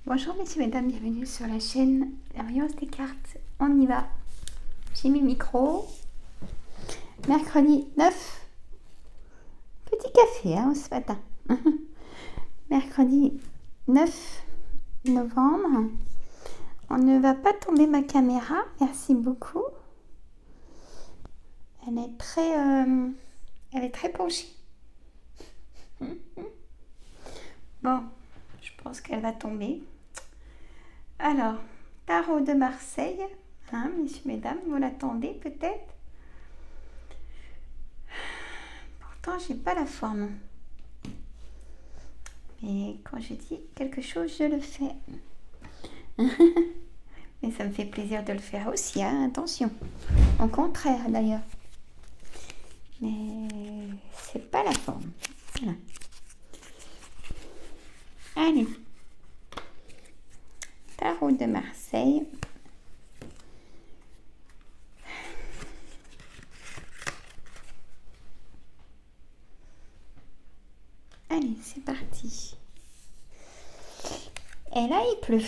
Bonjour messieurs, mesdames, bienvenue sur la chaîne La Voyance des cartes. On y va. J'ai mis le micro. Mercredi 9. Petit café ce matin. Mercredi 9 novembre. On ne va pas tomber ma caméra. Merci beaucoup. Elle est très penchée. Bon, je pense qu'elle va tomber. Alors, tarot de Marseille, messieurs, mesdames, vous l'attendez peut-être. Pourtant, j'ai pas la forme. Mais quand je dis quelque chose, je le fais. Mais ça me fait plaisir de le faire aussi, attention. Au contraire, d'ailleurs. Mais c'est pas la forme. Voilà. Allez. Tarot de Marseille. Allez, c'est parti. Et là, il pleut.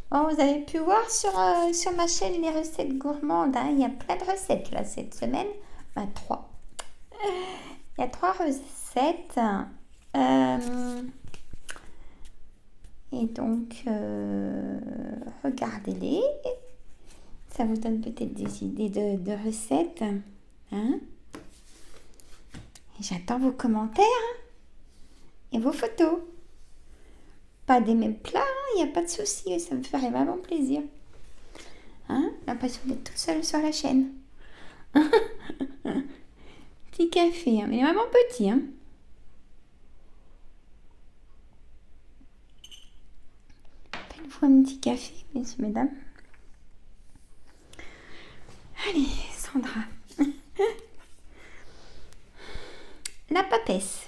Bon, vous avez pu voir sur ma chaîne les recettes gourmandes. Il y a plein de recettes là cette semaine. 3. Il y a 3 recettes. Et donc, regardez-les. Ça vous donne peut-être des idées de recettes. Et j'attends vos commentaires et vos photos. Pas des mêmes plats, il n'y a pas de souci. Ça me ferait vraiment plaisir. L'impression d'être tout seul sur la chaîne. Petit café, mais vraiment petit. Faites-vous un petit café, messieurs, mesdames. Allez, Sandra. La papesse.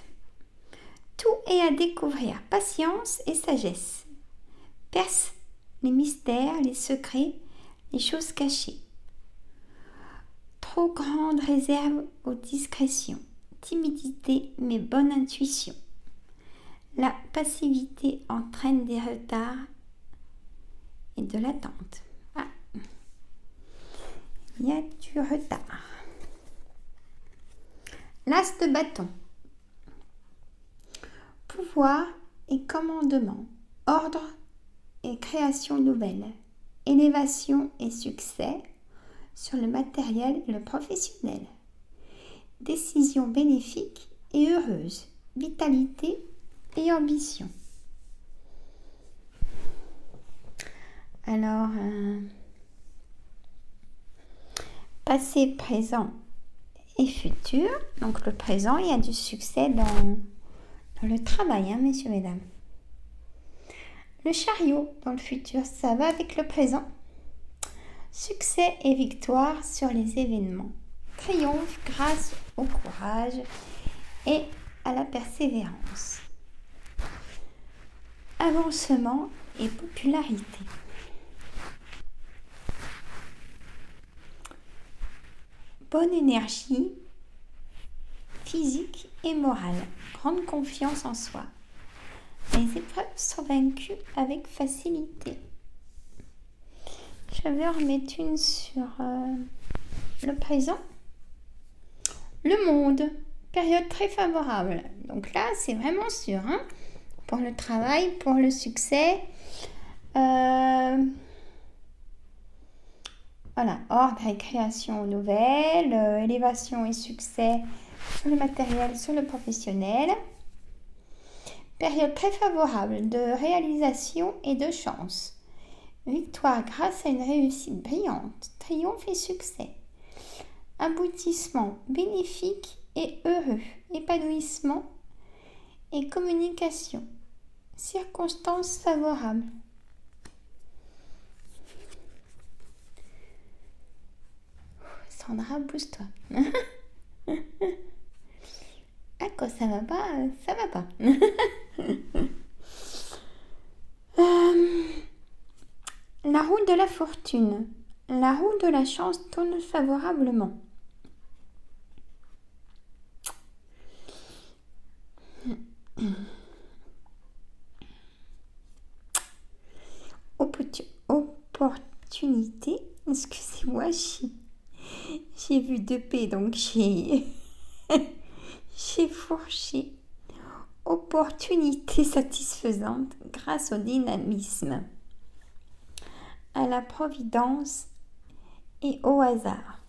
Tout est à découvrir, patience et sagesse. Perce les mystères, les secrets, les choses cachées. Trop grande réserve aux discrétions. Timidité mais bonne intuition. La passivité entraîne des retards et de l'attente. Il y a du retard. L'as de bâton. Pouvoir et commandement. Ordre et création nouvelle. Élévation et succès sur le matériel et le professionnel. Décision bénéfique et heureuse. Vitalité et ambition. Alors, passé, présent et futur. Donc le présent, il y a du succès dans le travail, messieurs, mesdames. Le chariot dans le futur, ça va avec le présent. Succès et victoire sur les événements. Triomphe grâce au courage et à la persévérance. Avancement et popularité. Bonne énergie physique et morale. Grande confiance en soi. Les épreuves sont vaincues avec facilité. Je vais en remettre une sur le présent. Le monde, période très favorable. Donc là, c'est vraiment sûr. Pour le travail, pour le succès. Voilà, ordre et création nouvelle, élévation et succès sur le matériel, sur le professionnel. Période très favorable de réalisation et de chance. Victoire grâce à une réussite brillante, triomphe et succès. Aboutissement bénéfique et heureux, épanouissement et communication. Circonstances favorables. Sandra, pousse-toi. Quand ça va pas, ça va pas. La roue de la fortune. La roue de la chance tourne favorablement. Excusez-moi, j'ai vu 2P, donc j'ai j'ai fourché. Opportunité satisfaisante grâce au dynamisme, à la providence et au hasard.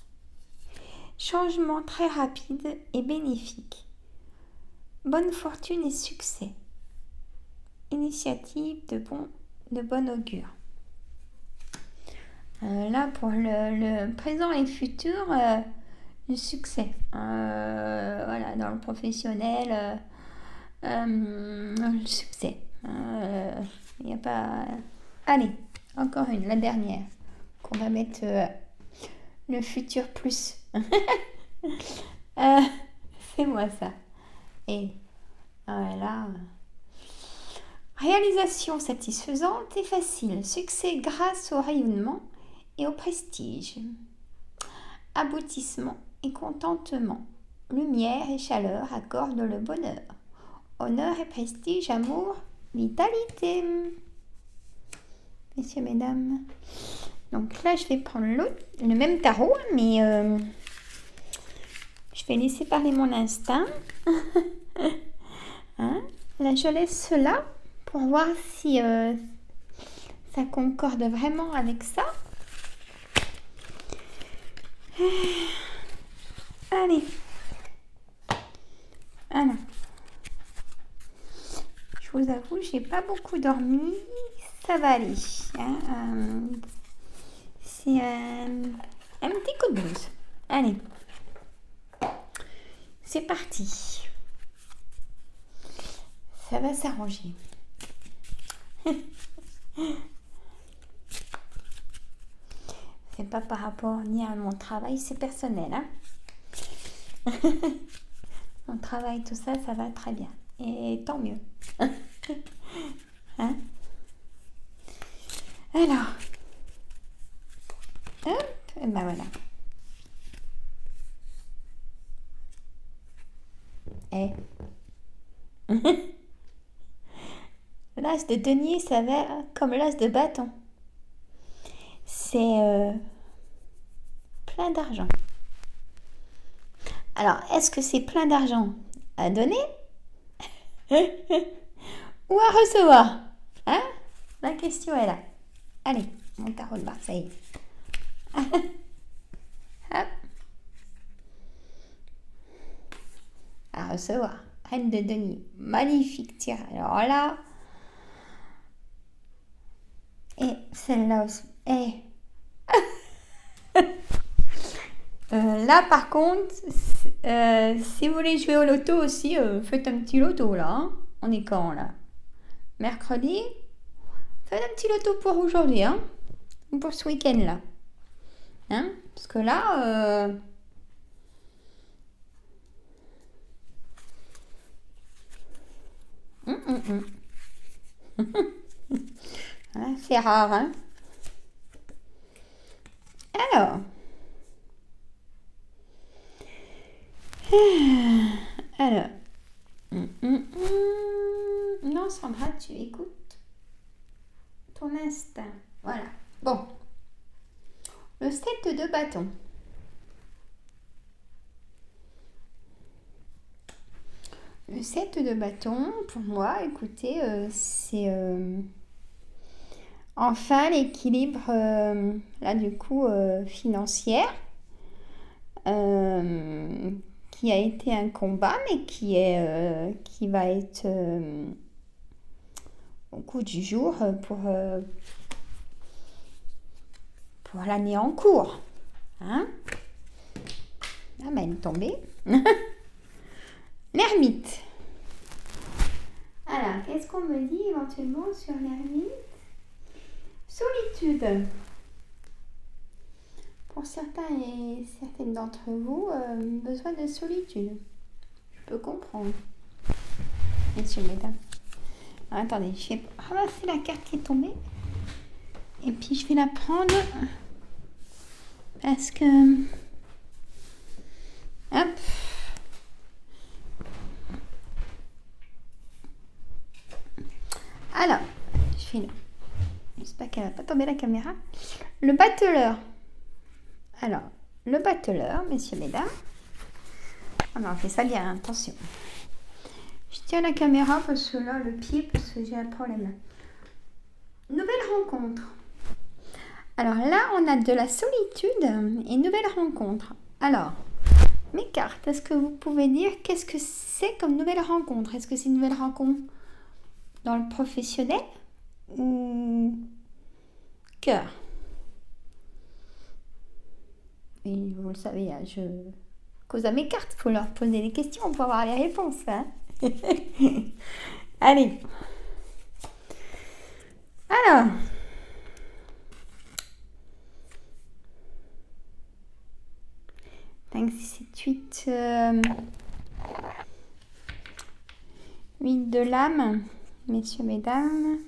Changement très rapide et bénéfique. Bonne fortune et succès. Initiative de bon augure. Là, pour le présent et futur, du succès. Voilà, dans le professionnel, le succès. Il n'y a pas... Allez, encore une, la dernière. Qu'on va mettre le futur plus. C'est moi ça. Et voilà. Réalisation satisfaisante et facile. Succès grâce au rayonnement et au prestige. Aboutissement et contentement. Lumière et chaleur accordent le bonheur. Honneur et prestige, amour, vitalité. Messieurs, mesdames. Donc là, je vais prendre le même tarot, mais je vais laisser parler mon instinct. Hein? Là, je laisse cela pour voir si ça concorde vraiment avec ça. Allez. Alors. Je vous avoue, j'ai pas beaucoup dormi. Ça va aller. Hein, c'est un petit coup de blues. Allez. C'est parti. Ça va s'arranger. C'est pas par rapport ni à mon travail, c'est personnel. Hein. Mon travail, tout ça, ça va très bien. Et tant mieux. Hein? Alors. Hop. Et ben voilà. Et. L'as de denier, ça va comme l'as de bâton. C'est plein d'argent. Alors, est-ce que c'est plein d'argent à donner ou à recevoir? Hein? La question est là. Allez, mon tarot de Marseille. Hop. À recevoir. Reine de denier. Magnifique tirage. Alors là. Et celle-là aussi. Et. Là, par contre, si vous voulez jouer au loto aussi, faites un petit loto là. Hein. On est quand là? Mercredi. Faites un petit loto pour aujourd'hui, hein? Pour ce week-end là. Hein? Parce que là. Hein, c'est rare, hein? Alors. Alors. Non, Sandra, tu écoutes ton instinct. Voilà. Bon. Le 7 de bâton. Le 7 de bâton, pour moi, écoutez, c'est enfin l'équilibre, là du coup, financière, qui a été un combat, mais qui va être au coup du jour pour l'année en cours. Hein? Ah, ben, elle est tombée. L'ermite. Alors, qu'est-ce qu'on me dit éventuellement sur l'ermite? Solitude. Pour certains et certaines d'entre vous, besoin de solitude. Je peux comprendre. Messieurs, mesdames. Alors, attendez, je vais ramasser la carte qui est tombée. Et puis, je vais la prendre. Parce que... Hop. Alors, je fais là. J'espère qu'elle va pas tomber la caméra. Le battleur. Alors, le battleur, messieurs, mesdames. Alors, on fait ça bien, attention. Je tiens la caméra parce que là, le pied, parce que j'ai un problème là. Nouvelle rencontre. Alors là, on a de la solitude et nouvelle rencontre. Alors, mes cartes, est-ce que vous pouvez dire qu'est-ce que c'est comme nouvelle rencontre? Est-ce que c'est une nouvelle rencontre dans le professionnel ou cœur? Et vous le savez, hein, je cause à mes cartes, il faut leur poser des questions pour avoir les réponses. Hein. Allez. Alors. 5, 6, 7, 8 de l'âme, messieurs, mesdames.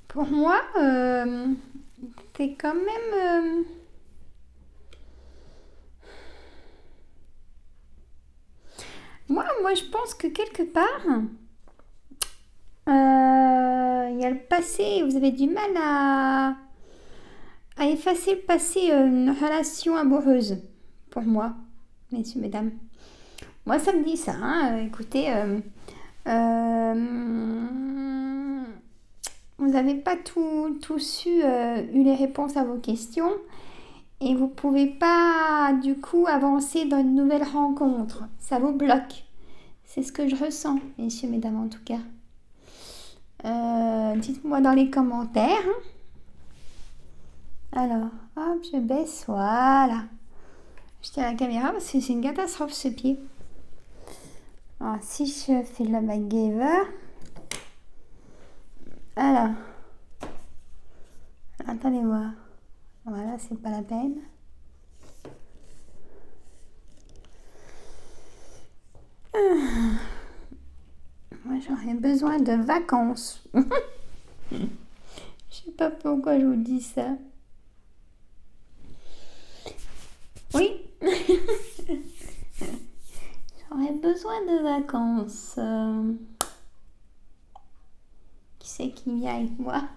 Pour moi, c'est quand même... Moi, je pense que quelque part, il y a le passé, vous avez du mal à effacer le passé, une relation amoureuse, pour moi, messieurs, mesdames. Moi, ça me dit ça, hein. Écoutez, vous n'avez pas tous eu les réponses à vos questions et vous ne pouvez pas, du coup, avancer dans une nouvelle rencontre. Ça vous bloque. C'est ce que je ressens, messieurs, mesdames, en tout cas. Dites-moi dans les commentaires. Alors, hop, je baisse, voilà. Je tiens la caméra parce que c'est une catastrophe ce pied. Alors, si je fais le MacGyver. Alors, attendez voir. Voilà, c'est pas la peine. Moi, j'aurais besoin de vacances. Je sais pas pourquoi je vous dis ça. Oui. J'aurais besoin de vacances. Qui c'est qui vient avec moi?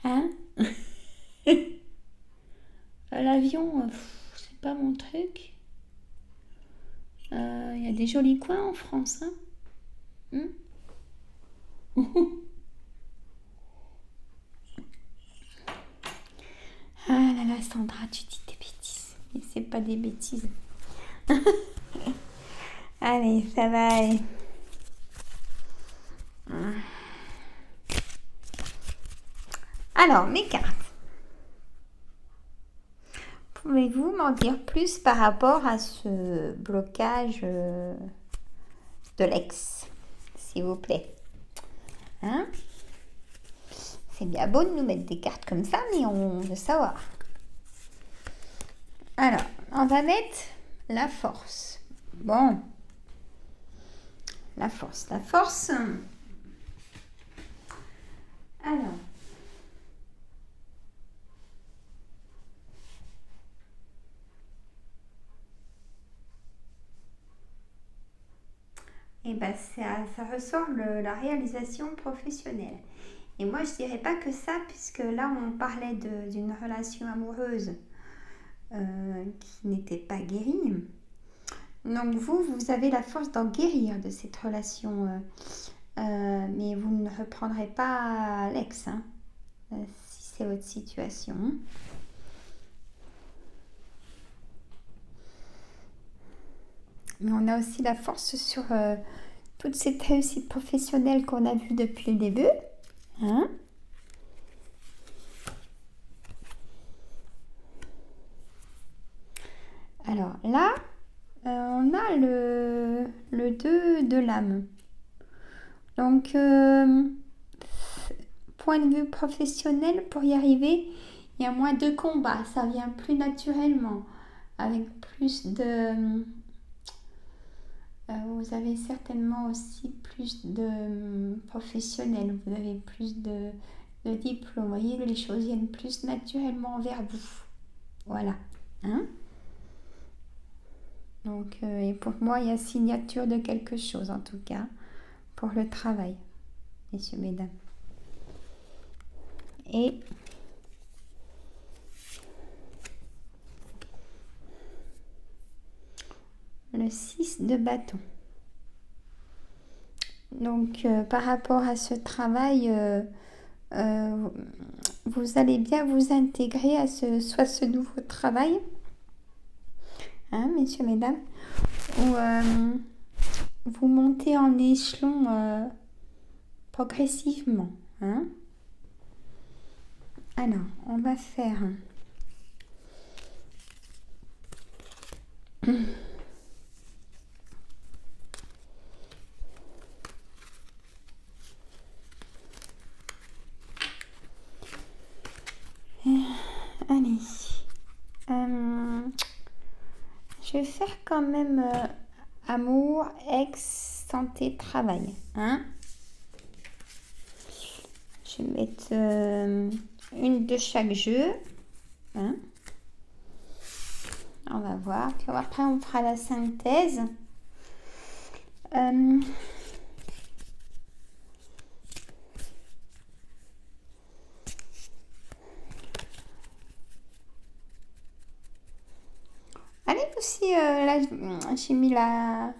Hein? L'avion, c'est pas mon truc. Il y a des jolis coins en France. Hein? Ah là là, Sandra, tu dis des bêtises. Mais c'est pas des bêtises. Allez, ça va aller. Alors, mes cartes. Pouvez-vous m'en dire plus par rapport à ce blocage de l'ex, s'il vous plaît? Hein? C'est bien beau de nous mettre des cartes comme ça, mais on veut savoir. Alors, on va mettre la force. Bon. La force. Alors. Et ben ça ressort la réalisation professionnelle. Et moi, je dirais pas que ça, puisque là, on parlait d'une relation amoureuse qui n'était pas guérie. Donc vous avez la force d'en guérir de cette relation, mais vous ne reprendrez pas l'ex, hein, si c'est votre situation. Mais on a aussi la force sur toute cette réussite professionnelle qu'on a vue depuis le début. Hein? Alors là, on a le 2 de l'âme. Donc, point de vue professionnel, pour y arriver, il y a moins de combats. Ça vient plus naturellement, avec plus de... vous avez certainement aussi plus de professionnels, vous avez plus de diplômes. Vous voyez, les choses viennent plus naturellement vers vous. Voilà. Hein? Donc, et pour moi, il y a signature de quelque chose, en tout cas, pour le travail, messieurs, mesdames. et le 6 de bâton. Donc, par rapport à ce travail, vous allez bien vous intégrer à ce nouveau travail, hein, messieurs, mesdames, où vous montez en échelon progressivement. Hein. Alors, on va faire... Allez, je vais faire quand même amour, ex, santé, travail. Hein. Je vais mettre une de chaque jeu. Hein. On va voir. Puis après, on fera la synthèse. Allez aussi, là, j'ai mis la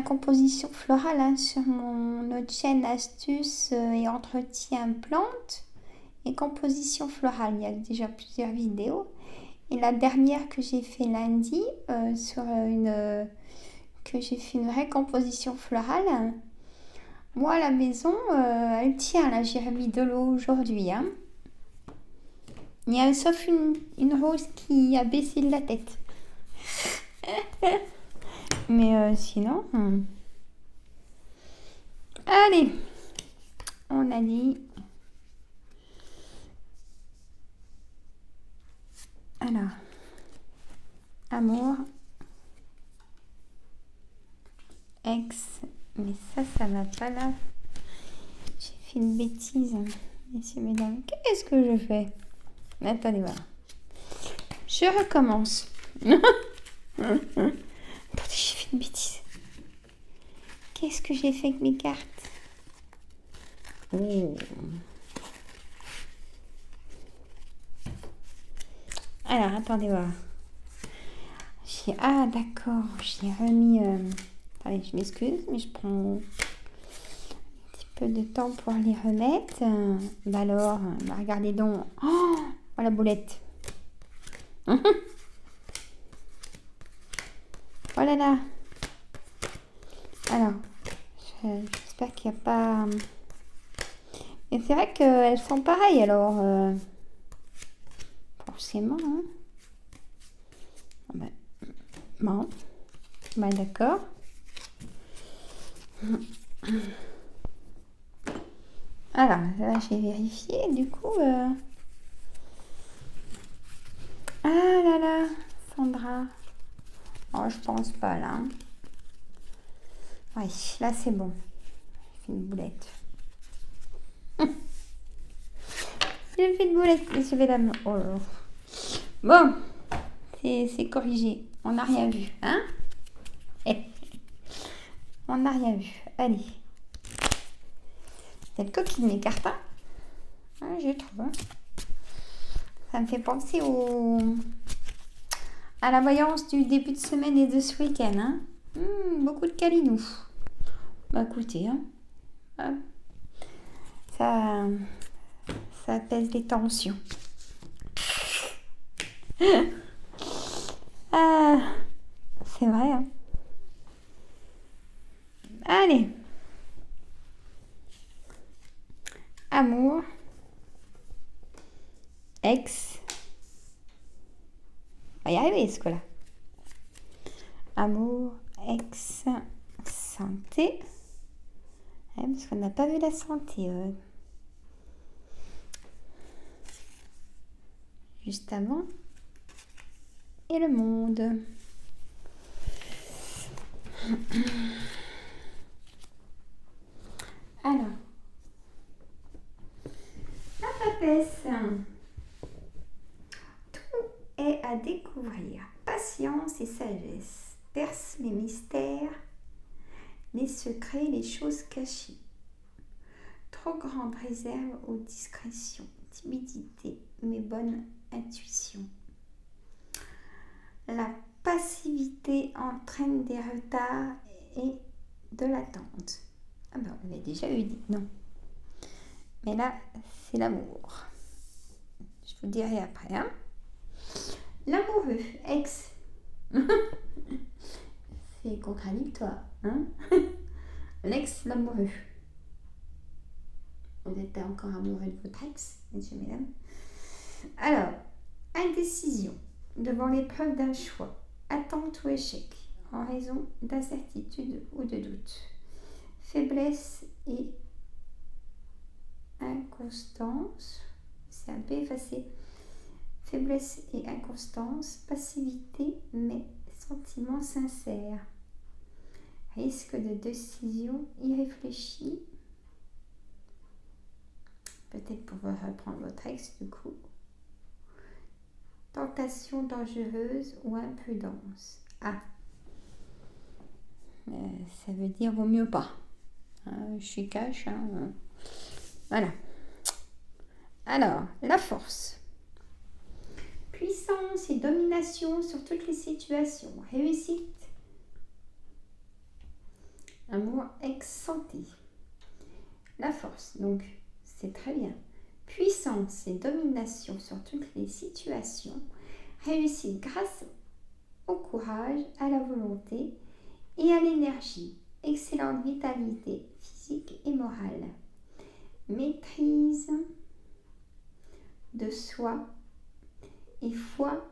composition florale hein, sur notre chaîne astuces et entretien plantes et composition florale. Il y a déjà plusieurs vidéos. Et la dernière que j'ai fait lundi sur que j'ai fait une vraie composition florale. Moi, à la maison, elle tient. Là, j'ai remis de l'eau aujourd'hui. Hein. Il y a sauf une rose qui a baissé la tête. Mais sinon... Allez, on a dit... Alors, amour, ex, mais ça va pas là. J'ai fait une bêtise, messieurs, mesdames. Qu'est-ce que je fais? Attendez, voilà. Je recommence. Attendez, j'ai fait une bêtise. Qu'est-ce que j'ai fait avec mes cartes? Oh. Alors, attendez voir. Ah, d'accord. J'ai remis... Allez, je m'excuse, mais je prends un petit peu de temps pour les remettre. Bah alors, regardez donc. Oh, la boulette. Oh là là. Alors, j'espère qu'il n'y a pas... Mais c'est vrai qu'elles sont pareilles, alors... Forcément, hein. Bon. Bah d'accord. Alors, là, j'ai vérifié, du coup... Ah là là, Sandra. Oh, je pense pas, là. Oui, là, c'est bon. J'ai fait une boulette. J'ai fait une boulette, messieurs, mesdames. Oh là là. Bon, c'est corrigé. On n'a rien vu, hein? On n'a rien vu. Allez. Cette coquine mes cartes. Hein? Ah, je trouve. Hein? Ça me fait penser à la voyance du début de semaine et de ce week-end. Hein? Beaucoup de câlinou. Bah écoutez, hein? Ça pèse les tensions. Ah, c'est vrai. Hein? Allez. Amour. Ex. On va y arriver ce coup-là. Amour, ex, santé. Ouais, parce qu'on n'a pas vu la santé. Juste avant. Et le monde. Alors. La papesse. Tout est à découvrir. Patience et sagesse. Perce les mystères, les secrets, les choses cachées. trop grande réserve ou discrétion, timidité, mais bonne intuition. La passivité entraîne des retards et de l'attente. Ah ben, on l'avait déjà eu, dit non. Mais là, c'est l'amour. Je vous dirai après. Hein. L'amoureux, ex. C'est contradictoire. Hein. L'ex, l'amoureux. Vous êtes encore amoureux de votre ex, messieurs, mesdames. Alors, indécision devant l'épreuve d'un choix, attente ou échec, en raison d'incertitude ou de doute. Faiblesse et inconstance, c'est un peu effacé. Faiblesse et inconstance, passivité mais sentiment sincère. Risque de décision irréfléchie. Peut-être pouvoir reprendre votre ex du coup. Tentation dangereuse ou imprudence. Ah, ça veut dire vaut mieux pas. Je suis cash. Voilà. Alors, la force. Puissance et domination sur toutes les situations. Réussite. Amour ex-santé. La force, donc, c'est très bien. Puissance et domination sur toutes les situations. Réussite grâce au courage, à la volonté et à l'énergie. Excellente vitalité physique et morale. Maîtrise de soi et foi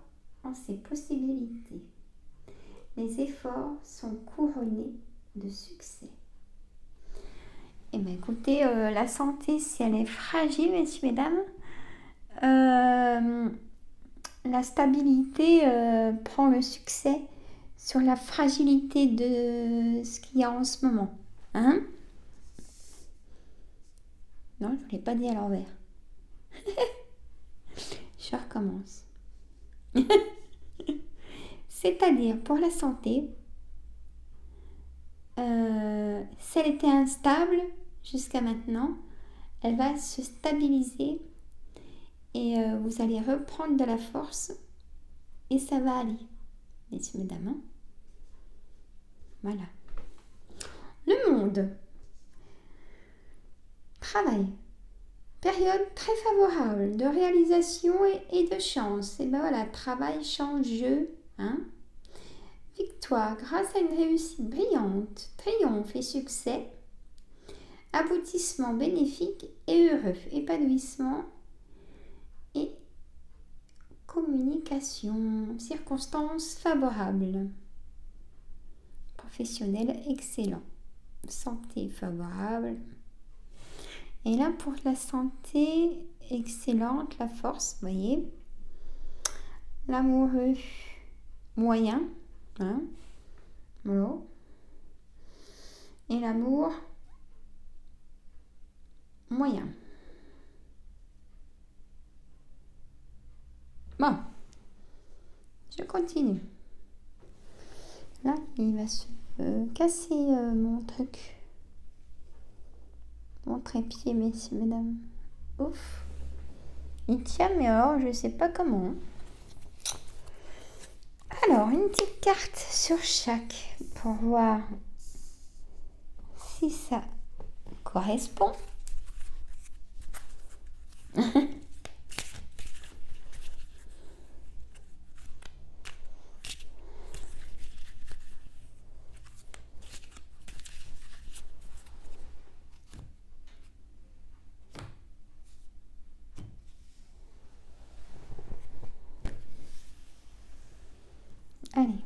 en ses possibilités. Les efforts sont couronnés de succès. Eh bien, écoutez, la santé, si elle est fragile, messieurs, mesdames, la stabilité prend le succès sur la fragilité de ce qu'il y a en ce moment. Hein? Non, je ne l'ai pas dit à l'envers. Je recommence. C'est-à-dire, pour la santé, si elle était instable jusqu'à maintenant, elle va se stabiliser et vous allez reprendre de la force et ça va aller, messieurs, mesdames. Hein. Voilà. Le monde. Travail. Période très favorable de réalisation et de chance. Et ben voilà, travail, chance, jeu. Hein. Victoire grâce à une réussite brillante, triomphe et succès. Aboutissement bénéfique et heureux. Épanouissement et communication. Circonstances favorables. Professionnel excellent. Santé favorable. Et là, pour la santé excellente, la force, vous voyez. L'amoureux moyen. Hein, voilà. Et l'amour moyen. Bon, je continue. Là, il va se casser mon truc. Mon trépied, messieurs, mesdames. Ouf. Il tient, mais alors, je sais pas comment. Alors, une petite carte sur chaque pour voir si ça correspond. Allez.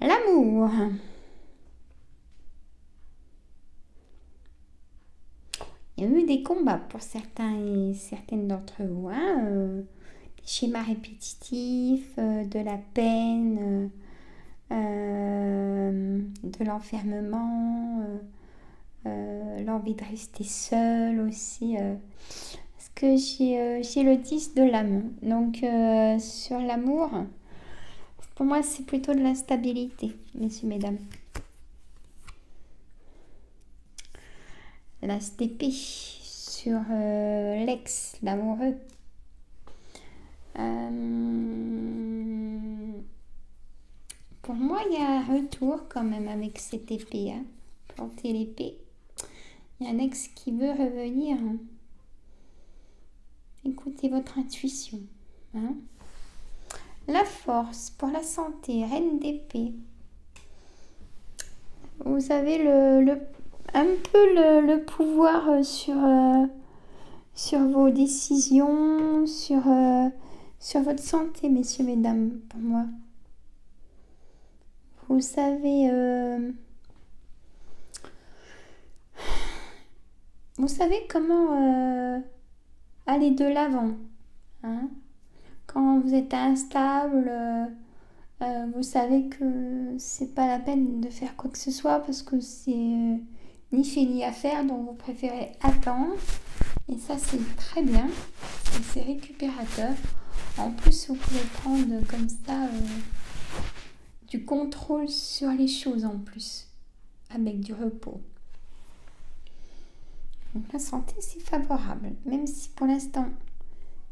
L'amour. Il y a eu des combats pour certains et certaines d'entre vous. Hein, des schémas répétitifs, de la peine, de l'enfermement, l'envie de rester seul aussi. Parce que j'ai le 10 de l'âme. Donc sur l'amour, Pour moi, c'est plutôt de la stabilité, messieurs, mesdames. La d'épée sur l'ex, l'amoureux. Pour moi, il y a un retour quand même avec cette épée. Hein. Planter l'épée. Il y a un ex qui veut revenir. Hein. Écoutez votre intuition. Hein. La force pour la santé, reine d'épée. Vous avez un peu le pouvoir sur vos décisions, sur votre santé, messieurs, mesdames, pour moi. Vous savez comment aller de l'avant. Hein. Quand vous êtes instable, vous savez que c'est pas la peine de faire quoi que ce soit parce que c'est ni fait ni à faire, donc vous préférez attendre. Et ça, c'est très bien. Et c'est récupérateur. En plus, vous pouvez prendre comme ça du contrôle sur les choses en plus, avec du repos. Donc la santé, c'est favorable. Même si pour l'instant,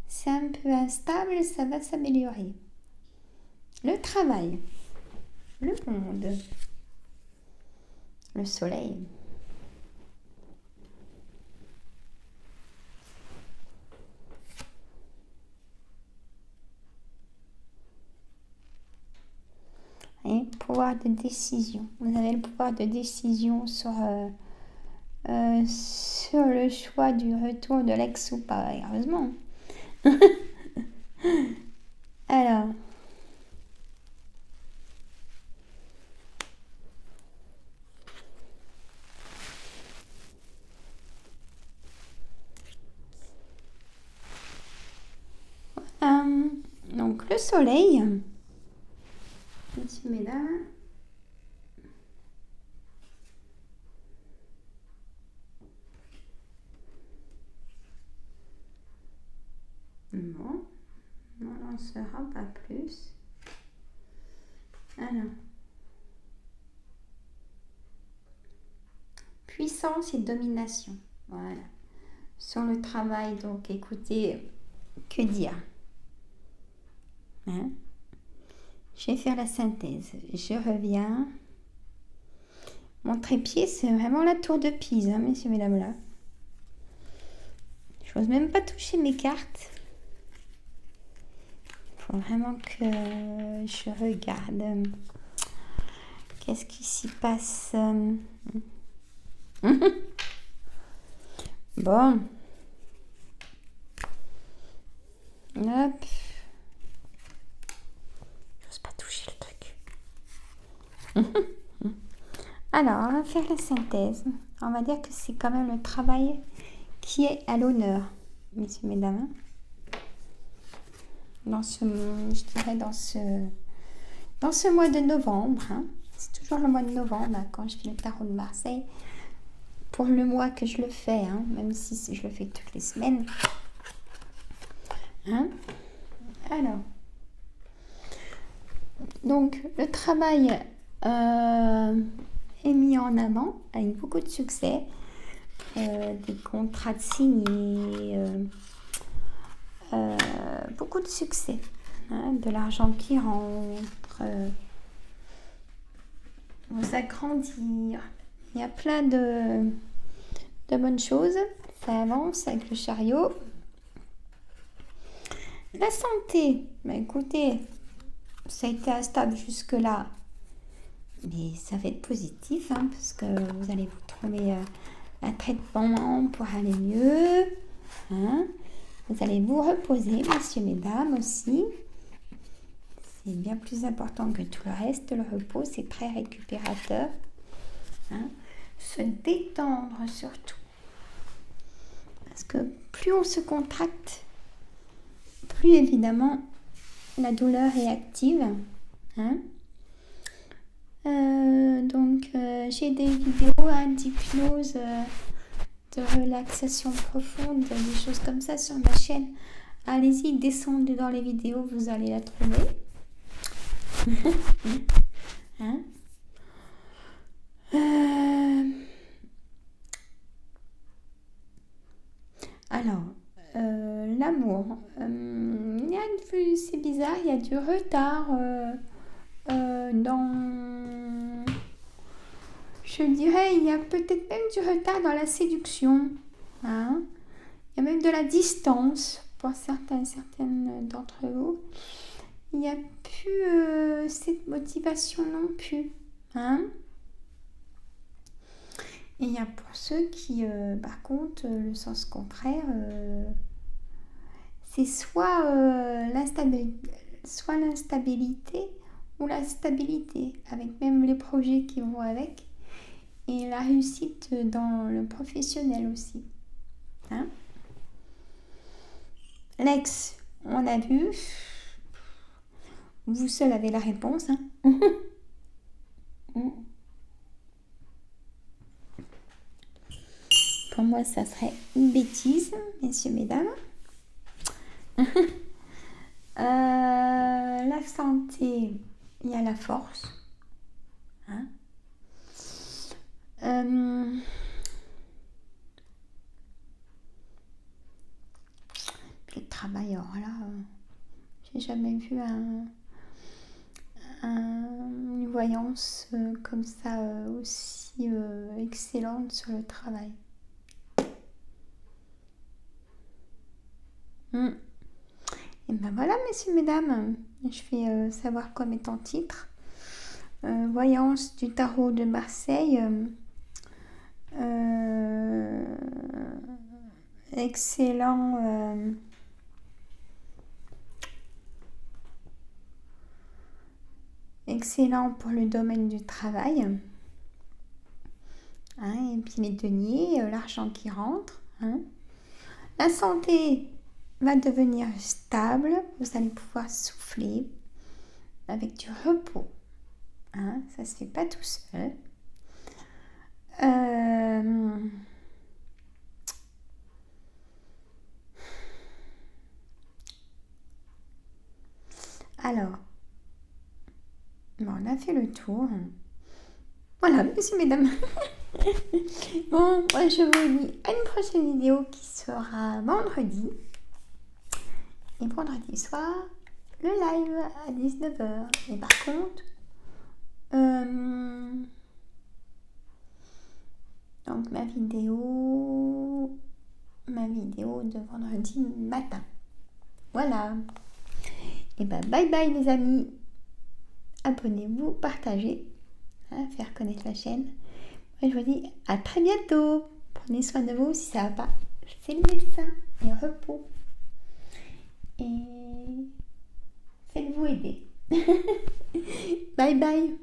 c'est un peu instable, ça va s'améliorer. Le travail, le monde, le soleil. Et pouvoir de décision. Vous avez le pouvoir de décision sur le choix du retour de l'ex ou pas, heureusement. Alors. Donc le soleil, messieurs, mesdames, non, on n'en sera pas plus. Alors, puissance et domination, voilà. Sur le travail, donc écoutez, que dire? Hein? Je vais faire la synthèse. Je reviens. Mon trépied, c'est vraiment la tour de Pise, hein, messieurs, mesdames, là. Je n'ose même pas toucher mes cartes. Il faut vraiment que je regarde. Qu'est-ce qui s'y passe? Bon. Hop. J'ose pas toucher le truc. Alors, on va faire la synthèse. On va dire que c'est quand même le travail qui est à l'honneur, messieurs, mesdames. Dans ce mois de novembre. Hein. C'est toujours le mois de novembre hein, quand je fais le tarot de Marseille. Pour le mois que je le fais, hein, même si je le fais toutes les semaines. Hein. Alors. Donc, le travail est mis en avant avec beaucoup de succès. Des contrats de signés. Beaucoup de succès. Hein, de l'argent qui rentre. Vous agrandir. Il y a plein de bonnes choses. Ça avance avec le chariot. La santé. Bah, écoutez, ça a été instable jusque-là. Mais ça va être positif. Hein, parce que vous allez vous trouver un traitement pour aller mieux. Hein. Vous allez vous reposer, messieurs, mesdames, aussi. C'est bien plus important que tout le reste. Le repos, c'est très récupérateur. Hein. Se détendre surtout. Parce que plus on se contracte, plus évidemment la douleur est active. Hein. Donc j'ai des vidéos d'hypnose, de relaxation profonde, des choses comme ça sur ma chaîne. Allez-y, descendez dans les vidéos, vous allez la trouver. Hein? Euh, Alors, l'amour. C'est bizarre, il y a du retard dans... Je dirais, il y a peut-être même du retard dans la séduction. Hein. Il y a même de la distance pour certaines d'entre vous. Il n'y a plus cette motivation non plus. Hein. Et il y a pour ceux qui, par contre, le sens contraire, c'est soit l'instabilité ou la stabilité, avec même les projets qui vont avec, et la réussite dans le professionnel aussi. Hein. L'ex, on a vu, vous seul avez la réponse. Hein. Pour moi, ça serait une bêtise, messieurs, mesdames. La santé, il y a la force. Hein. Puis le travail, alors là, j'ai jamais vu une voyance comme ça aussi excellente sur le travail. Et ben voilà, messieurs, mesdames, je vais savoir quoi mettre en titre. Voyance du tarot de Marseille. Excellent. Excellent pour le domaine du travail. Hein, et puis les deniers, l'argent qui rentre. Hein. La santé va devenir stable. Vous allez pouvoir souffler avec du repos. Hein, ça se fait pas tout seul. Alors, bon, on a fait le tour. Voilà, messieurs, mesdames. Bon, moi je vous dis à une prochaine vidéo qui sera vendredi. Et vendredi soir, le live à 19h. Et par contre, donc ma vidéo de vendredi matin. Voilà. Et ben bye bye les amis. Abonnez-vous, partagez, hein, faire connaître la chaîne. Moi je vous dis à très bientôt. Prenez soin de vous si ça va pas. C'est le médecin et repos. Et faites-vous aider. Bye bye.